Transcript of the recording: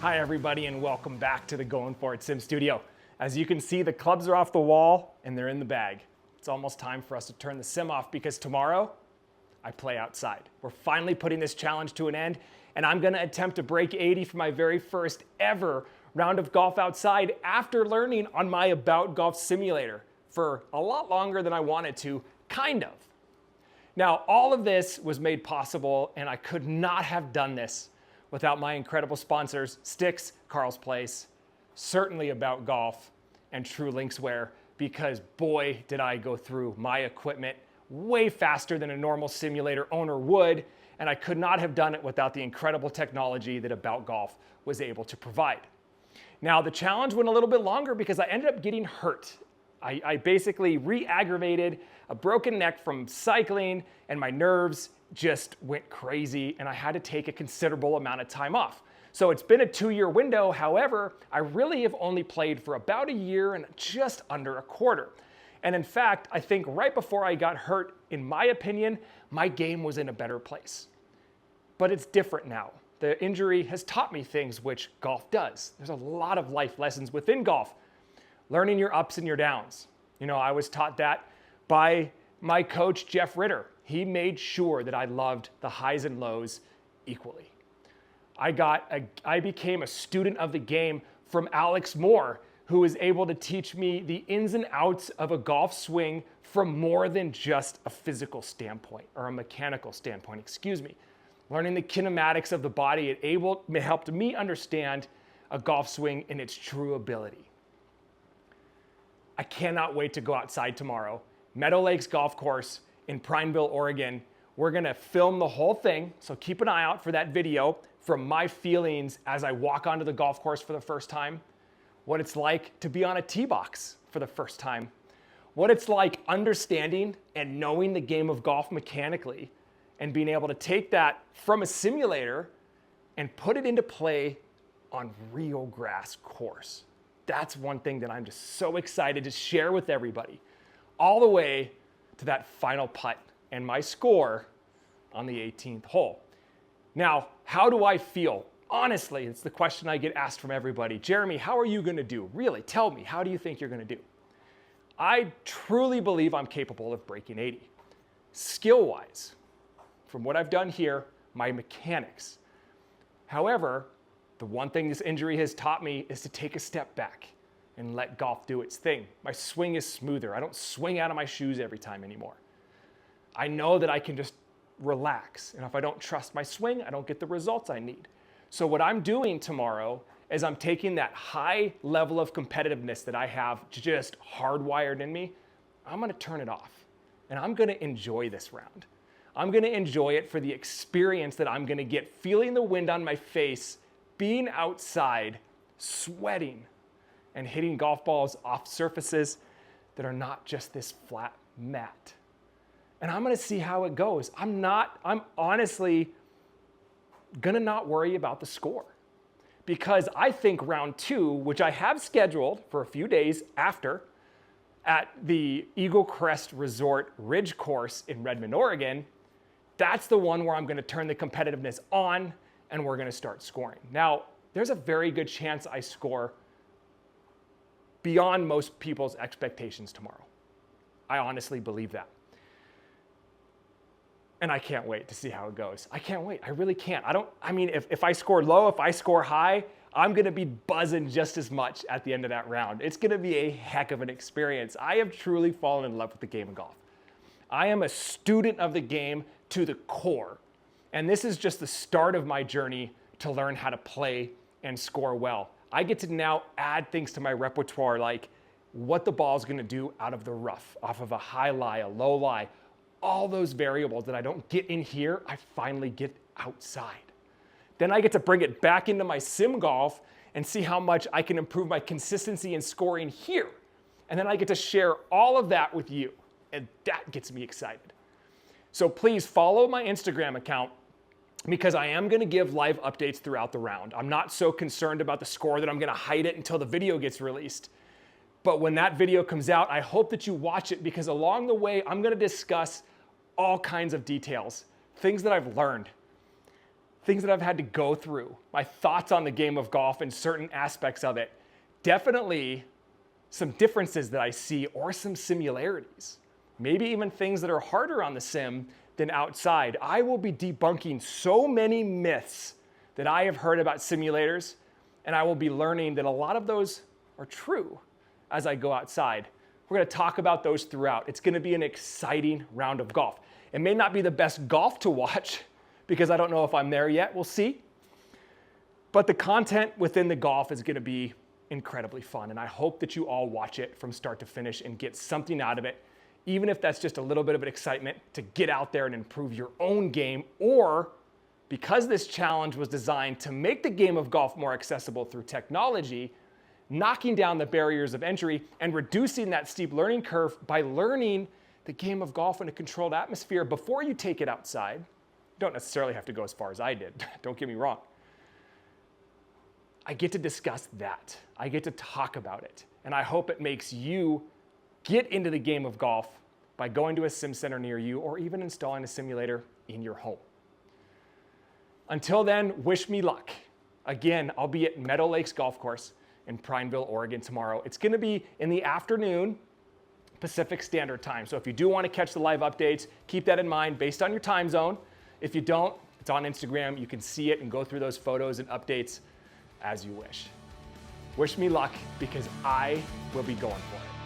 Hi everybody and welcome back to the Going For It Sim Studio. As you can see, the clubs are off the wall and they're in the bag. It's almost time for us to turn the sim off because tomorrow I play outside. We're finally putting this challenge to an end and I'm gonna attempt to break 80 for my very first ever round of golf outside after learning on my AboutGOLF simulator for a lot longer than I wanted to, kind of. Now, all of this was made possible and I could not have done this without my incredible sponsors, Sticks, Carl's Place, certainly AboutGOLF, and True Linkswear, because boy, did I go through my equipment way faster than a normal simulator owner would, and I could not have done it without the incredible technology that AboutGOLF was able to provide. Now, the challenge went a little bit longer because I ended up getting hurt. I basically re-aggravated a broken neck from cycling, and my nerves just went crazy, and I had to take a considerable amount of time off. So it's been a 2-year window. However, I really have only played for about a year and just under a quarter. And in fact, I think right before I got hurt, in my opinion, my game was in a better place. But it's different now. The injury has taught me things which golf does. There's a lot of life lessons within golf. Learning your ups and your downs. You know, I was taught that by my coach, Jeff Ritter. He made sure that I loved the highs and lows equally. I became a student of the game from Alex Moore, who was able to teach me the ins and outs of a golf swing from more than just a physical standpoint, or a mechanical standpoint, excuse me. Learning the kinematics of the body, it helped me understand a golf swing in its true ability. I cannot wait to go outside tomorrow. Meadow Lakes Golf Course in Prineville, Oregon. We're gonna film the whole thing, so keep an eye out for that video from my feelings as I walk onto the golf course for the first time, what it's like to be on a tee box for the first time, what it's like understanding and knowing the game of golf mechanically, and being able to take that from a simulator and put it into play on real grass course. That's one thing that I'm just so excited to share with everybody, all the way to that final putt and my score on the 18th hole. Now, how do I feel? Honestly, it's the question I get asked from everybody. Jeremy, how are you gonna do? Really, tell me, how do you think you're gonna do? I truly believe I'm capable of breaking 80. Skill-wise, from what I've done here, my mechanics. However, the one thing this injury has taught me is to take a step back and let golf do its thing. My swing is smoother. I don't swing out of my shoes every time anymore. I know that I can just relax, and if I don't trust my swing, I don't get the results I need. So what I'm doing tomorrow is I'm taking that high level of competitiveness that I have just hardwired in me, I'm gonna turn it off, and I'm gonna enjoy this round. I'm gonna enjoy it for the experience that I'm gonna get, feeling the wind on my face, being outside, sweating, and hitting golf balls off surfaces that are not just this flat mat. And I'm gonna see how it goes. I'm honestly gonna not worry about the score, because I think round 2, which I have scheduled for a few days after at the Eagle Crest Resort Ridge Course in Redmond, Oregon, that's the one where I'm gonna turn the competitiveness on and we're gonna start scoring. Now, there's a very good chance I score beyond most people's expectations tomorrow. I honestly believe that. And I can't wait to see how it goes. I can't wait, I really can't. I mean, if I score low, if I score high, I'm gonna be buzzing just as much at the end of that round. It's gonna be a heck of an experience. I have truly fallen in love with the game of golf. I am a student of the game to the core. And this is just the start of my journey to learn how to play and score well. I get to now add things to my repertoire, like what the ball's gonna do out of the rough, off of a high lie, a low lie. All those variables that I don't get in here, I finally get outside. Then I get to bring it back into my sim golf and see how much I can improve my consistency in scoring here. And then I get to share all of that with you. And that gets me excited. So please follow my Instagram account, because I am gonna give live updates throughout the round. I'm not so concerned about the score that I'm gonna hide it until the video gets released. But when that video comes out, I hope that you watch it, because along the way, I'm gonna discuss all kinds of details, things that I've learned, things that I've had to go through, my thoughts on the game of golf and certain aspects of it, definitely some differences that I see or some similarities. Maybe even things that are harder on the sim than outside. I will be debunking so many myths that I have heard about simulators, and I will be learning that a lot of those are true as I go outside. We're going to talk about those throughout. It's going to be an exciting round of golf. It may not be the best golf to watch because I don't know if I'm there yet. We'll see. But the content within the golf is going to be incredibly fun, and I hope that you all watch it from start to finish and get something out of it, even if that's just a little bit of an excitement to get out there and improve your own game, or because this challenge was designed to make the game of golf more accessible through technology, knocking down the barriers of entry and reducing that steep learning curve by learning the game of golf in a controlled atmosphere before you take it outside. You don't necessarily have to go as far as I did, don't get me wrong. I get to discuss that. I get to talk about it. And I hope it makes you get into the game of golf by going to a sim center near you or even installing a simulator in your home. Until then, wish me luck. Again, I'll be at Meadow Lakes Golf Course in Prineville, Oregon tomorrow. It's going to be in the afternoon, Pacific Standard Time. So if you do want to catch the live updates, keep that in mind based on your time zone. If you don't, it's on Instagram. You can see it and go through those photos and updates as you wish. Wish me luck because I will be going for it.